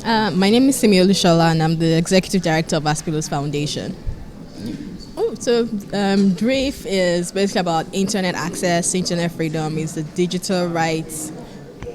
My name is Simi Olushola, and I'm the Executive Director of Aspilos Foundation. DRIF is basically about internet access, internet freedom. It's the digital rights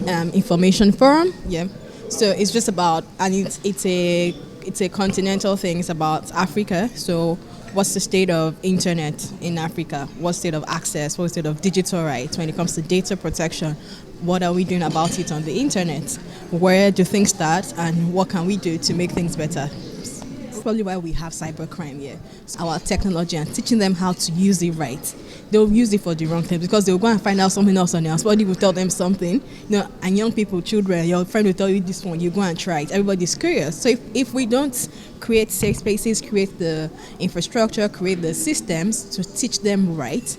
information forum. Yeah. So it's just about, and it's a continental thing. It's about Africa. So what's the state of internet in Africa? What's the state of access? What's the state of digital rights when it comes to data protection? What are we doing about it on the internet? Where do things start, and what can we do to make things better? That's probably why we have cybercrime here. So our technology and teaching them how to use it right. They'll use it for the wrong thing because they'll go and find out something else on their. Somebody will tell them something, and young people, children, your friend will tell you this one, you go and try it. Everybody's curious. So if we don't create safe spaces, create the infrastructure, create the systems to teach them right,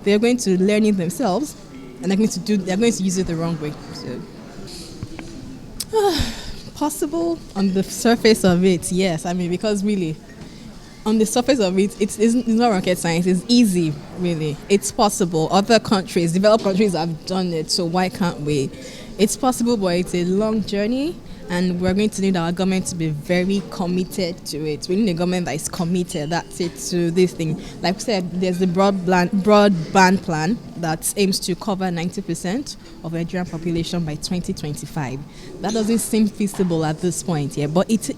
they're going to learn it themselves, and they're going to use it the wrong way. So possible on the surface of it, yes. I mean, because really, on the surface of it, it's not rocket science. It's easy, really. It's possible. Other countries, developed countries, have done it. So why can't we? It's possible, but it's a long journey, and we're going to need our government to be very committed to it. We need a government that is committed. That's it, to this thing. Like I said, there's the broadband plan that aims to cover 90% of the Nigerian population by 2025. That doesn't seem feasible at this point, yeah. But it's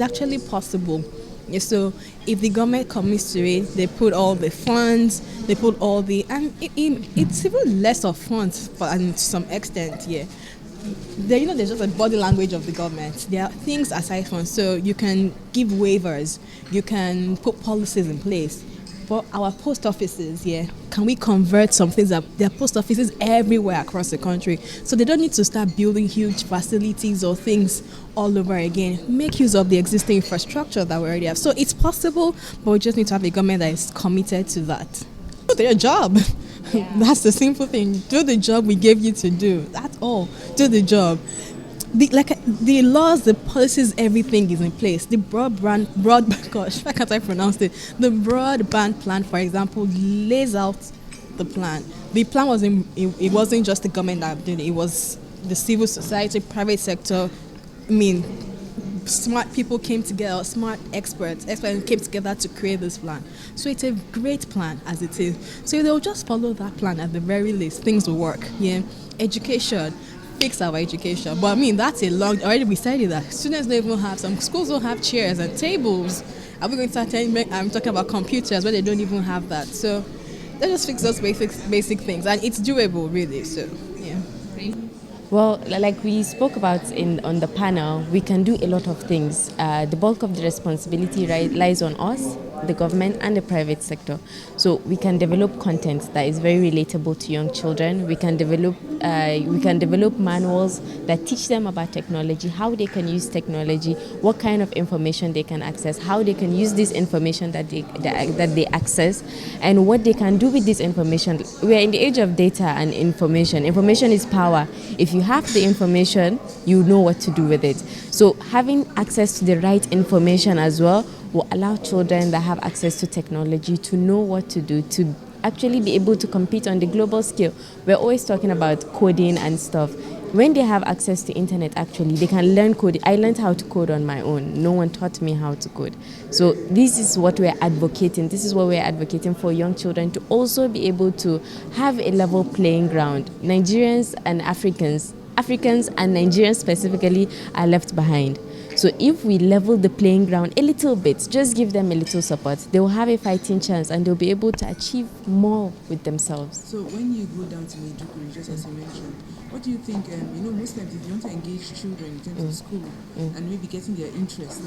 actually possible. Yeah, so if the government commits to it, they put all the funds, they put all the, and it's even less of funds, and to some extent, yeah. There's just a body language of the government. There are things aside from, so you can give waivers, you can put policies in place. But our post offices, yeah, can we convert some things up? There are post offices everywhere across the country, so they don't need to start building huge facilities or things all over again. Make use of the existing infrastructure that we already have. So it's possible, but we just need to have a government that is committed to that. Do their job. Yeah. That's the simple thing. Do the job we gave you to do. That's all. Do the job. The laws, the policies, everything is in place. The gosh, why can't I pronounce it? The broadband plan, for example, lays out the plan. The plan it wasn't just the government that did it. It was the civil society, private sector. Smart people came together, smart experts came together to create this plan. So it's a great plan as it is. So they'll just follow that plan at the very least. Things will work. Yeah, education. Fix our education, but that's already we studied that. Students don't even have, some schools don't have chairs and tables. Are we going to start I'm talking about computers where they don't even have that? So let's just fix those basic things, and it's doable, really. So yeah. Well, like we spoke about on the panel, we can do a lot of things. The bulk of the responsibility lies on us, the government, and the private sector. So we can develop content that is very relatable to young children. We can develop manuals that teach them about technology, how they can use technology, what kind of information they can access, how they can use this information that they access, and what they can do with this information. We are in the age of data and information. Information is power. If you have the information, you know what to do with it. So having access to the right information as well will allow children that have access to technology to know what to do, to actually be able to compete on the global scale. We're always talking about coding and stuff. When they have access to internet, actually, they can learn coding. I learned how to code on my own. No one taught me how to code. So this is what we're advocating. This is what we're advocating for young children, to also be able to have a level playing ground. Nigerians and Africans and Nigerians specifically are left behind. So if we level the playing ground a little bit, just give them a little support, they will have a fighting chance and they'll be able to achieve more with themselves. So when you go down to Maiduguri, just as you mentioned, what do you think, most times if you want to engage children in terms of school and maybe getting their interest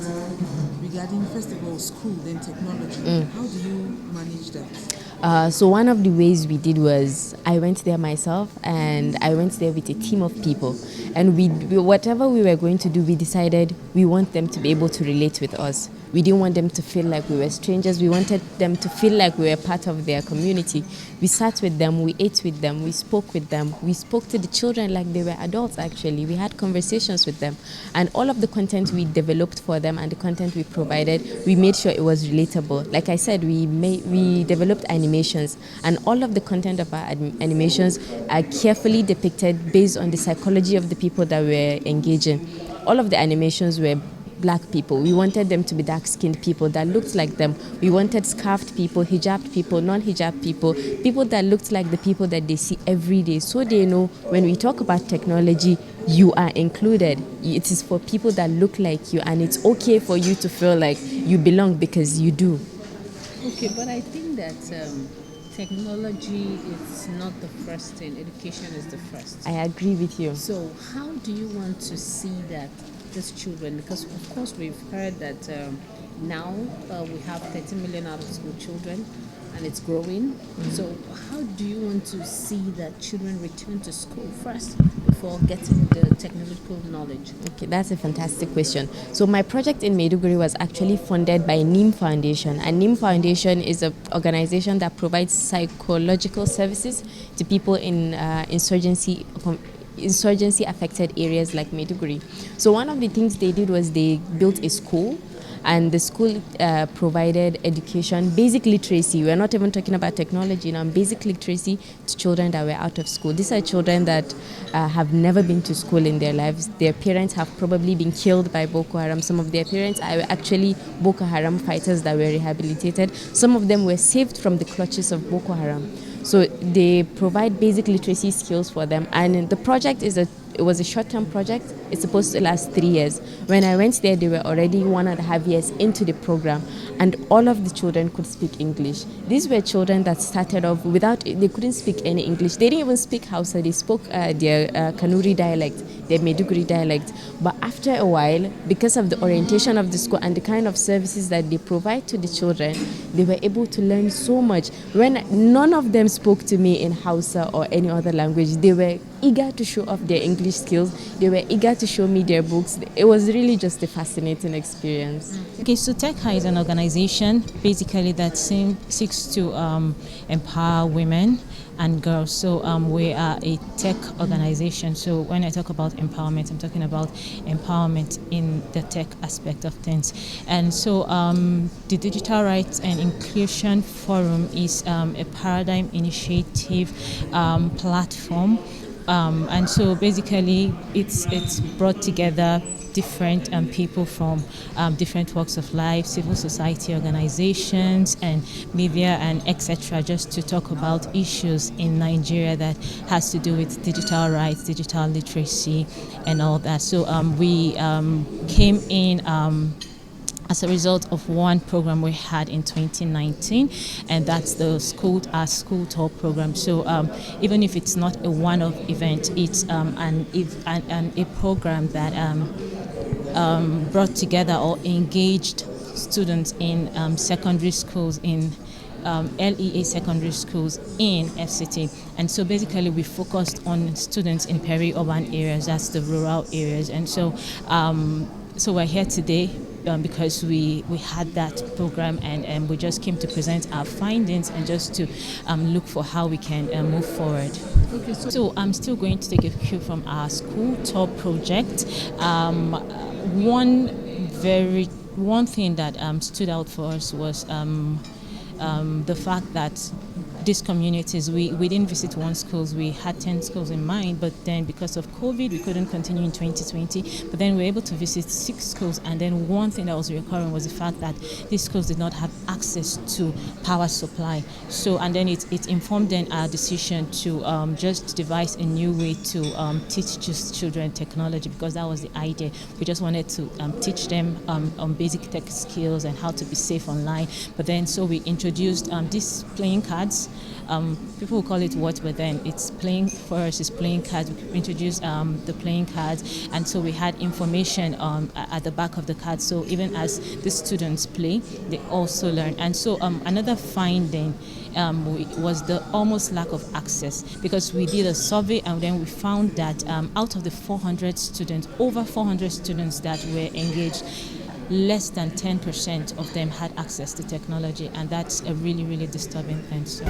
regarding, first of all, school, then technology, how do you manage that? So one of the ways we did was I went there myself, and I went there with a team of people. And we whatever we were going to do, we decided we want them to be able to relate with us. We didn't want them to feel like we were strangers. We wanted them to feel like we were part of their community. We sat with them, we ate with them, we spoke with them. We spoke to the children like they were adults, actually. We had conversations with them. And all of the content we developed for them and the content we provided, we made sure it was relatable. Like I said, we developed animations. And all of the content of our animations are carefully depicted based on the psychology of the people that we're engaging. all of the animations were black people. We wanted them to be dark-skinned people that looked like them. We wanted scarfed people, hijabbed people, non-hijab people, people that looked like the people that they see every day. So they know when we talk about technology, you are included. It is for people that look like you, and it's okay for you to feel like you belong because you do. Okay, but I think that technology is not the first thing. Education is the first. I agree with you. So how do you want to see that these children, because of course we've heard that now we have 30 million out of school children and it's growing. So how do you want to see that children return to school first before getting the technological knowledge? Okay, that's a fantastic question. So my project in Maiduguri was actually funded by NIM Foundation, and NIM Foundation is an organization that provides psychological services to people in insurgency affected areas like Maiduguri. So one of the things they did was they built a school, and the school provided education, basic literacy. We're not even talking about technology now, basic literacy to children that were out of school. These are children that have never been to school in their lives. Their parents have probably been killed by Boko Haram. Some of their parents are actually Boko Haram fighters that were rehabilitated. Some of them were saved from the clutches of Boko Haram. So they provide basic literacy skills for them. And the project it was a short-term project. It's supposed to last 3 years. When I went there, they were already 1.5 years into the program, and all of the children could speak English. These were children that started off they couldn't speak any English. They didn't even speak Hausa. They spoke their Kanuri dialect, their Maiduguri dialect. But after a while, because of the orientation of the school and the kind of services that they provide to the children, they were able to learn so much. When none of them spoke to me in Hausa or any other language, they were eager to show off their English skills. They were eager to show me their books. It was really just a fascinating experience. Okay, so TechHigh is an organization basically that seeks to empower women and girls. So we are a tech organization. So when I talk about empowerment, I'm talking about empowerment in the tech aspect of things. And so the Digital Rights and Inclusion Forum is a paradigm initiative platform. And so basically it's brought together different people from different walks of life, civil society organizations and media and etc., just to talk about issues in Nigeria that has to do with digital rights, digital literacy and all that. So we came in as a result of one program we had in 2019, and that's the School Tour program. So even if it's not a one-off event, it's a program that brought together or engaged students in secondary schools in LEA secondary schools in FCT. And so basically we focused on students in peri-urban areas, that's the rural areas. And so so we're here today because we had that program, and we just came to present our findings and just to look for how we can move forward. Okay, so I'm still going to take a cue from our School Tour project. One thing that stood out for us was the fact that these communities, we didn't visit one schools, we had 10 schools in mind, but then because of COVID, we couldn't continue in 2020, but then we were able to visit 6 schools, and then one thing that was recurring was the fact that these schools did not have access to power supply. So, and then it informed then our decision to just devise a new way to teach just children technology, because that was the idea. We just wanted to teach them on basic tech skills and how to be safe online, but then so we introduced these playing cards. People will call it what, but then it's playing for us. It's playing cards. We introduced the playing cards, and so we had information at the back of the cards. So even as the students play, they also learn. And so another finding was the almost lack of access, because we did a survey and then we found that out of the 400 students, over 400 students that were engaged, less than 10% of them had access to technology, and that's a really, really disturbing thing. So.